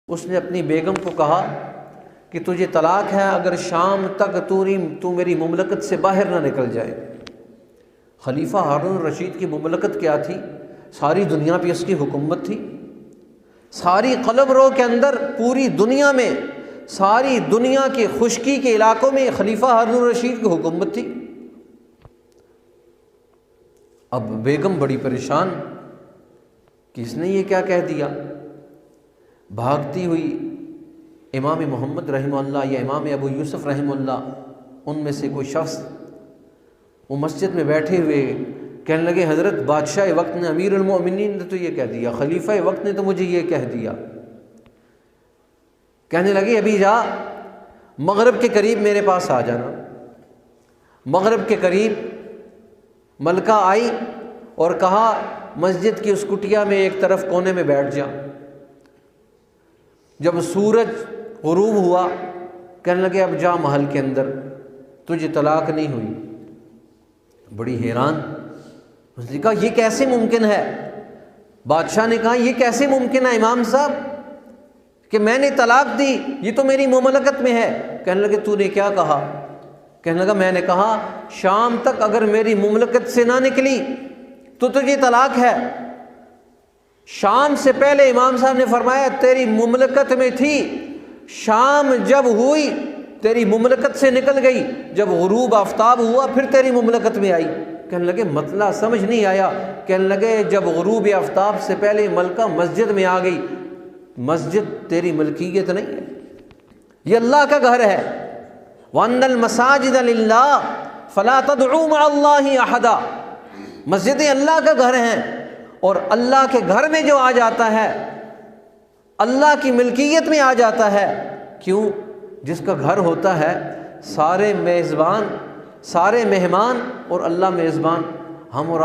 اس نے اپنی بیگم کو کہا کہ تجھے طلاق ہے اگر شام تک تو میری مملکت سے باہر نہ نکل جائے۔ خلیفہ ہارون الرشید کی مملکت کیا تھی؟ ساری دنیا پہ اس کی حکومت تھی، ساری قلب رو کے اندر، پوری دنیا میں، ساری دنیا کے خشکی کے علاقوں میں خلیفہ ہارون الرشید کی حکومت تھی۔ اب بیگم بڑی پریشان کہ اس نے یہ کیا کہہ دیا۔ بھاگتی ہوئی امام محمد رحمہ اللہ یا امام ابو یوسف رحمہ اللہ، ان میں سے کوئی شخص وہ مسجد میں بیٹھے ہوئے کہنے لگے حضرت بادشاہ وقت نے، امیر المؤمنین نے تو یہ کہہ دیا، خلیفہ وقت نے تو مجھے یہ کہہ دیا۔ کہنے لگے ابھی جا مغرب کے قریب میرے پاس آ جانا۔ مغرب کے قریب ملکہ آئی اور کہا مسجد کی اس کٹیا میں ایک طرف کونے میں بیٹھ جا۔ جب سورج غروب ہوا کہنے لگے اب جا محل کے اندر، تجھے طلاق نہیں ہوئی۔ بڑی حیران، اس نے کہا یہ کیسے ممکن ہے؟ بادشاہ نے کہا یہ کیسے ممکن ہے امام صاحب کہ میں نے طلاق دی، یہ تو میری مملکت میں ہے۔ کہنے لگے تو نے کیا کہا؟ کہنے لگا میں نے کہا شام تک اگر میری مملکت سے نہ نکلی تو تجھے طلاق ہے۔ شام سے پہلے امام صاحب نے فرمایا تیری مملکت میں تھی، شام جب ہوئی تیری مملکت سے نکل گئی، جب غروب آفتاب ہوا پھر تیری مملکت میں آئی۔ کہنے لگے مطلب سمجھ نہیں آیا۔ کہنے لگے جب غروب آفتاب سے پہلے ملکہ مسجد میں آ گئی، مسجد تیری ملکیت نہیں ہے، یہ اللہ کا گھر ہے۔ وَأَنَّ الْمَسَاجِدَ لِلَّهِ فَلَا تَدْعُوا مَعَ اللَّهِ أَحَدًا، مسجدیں اللہ کا گھر ہیں، اور اللہ کے گھر میں جو آ جاتا ہے اللہ کی ملکیت میں آ جاتا ہے۔ کیوں؟ جس کا گھر ہوتا ہے سارے میزبان، سارے مہمان اور اللہ میزبان، ہم اور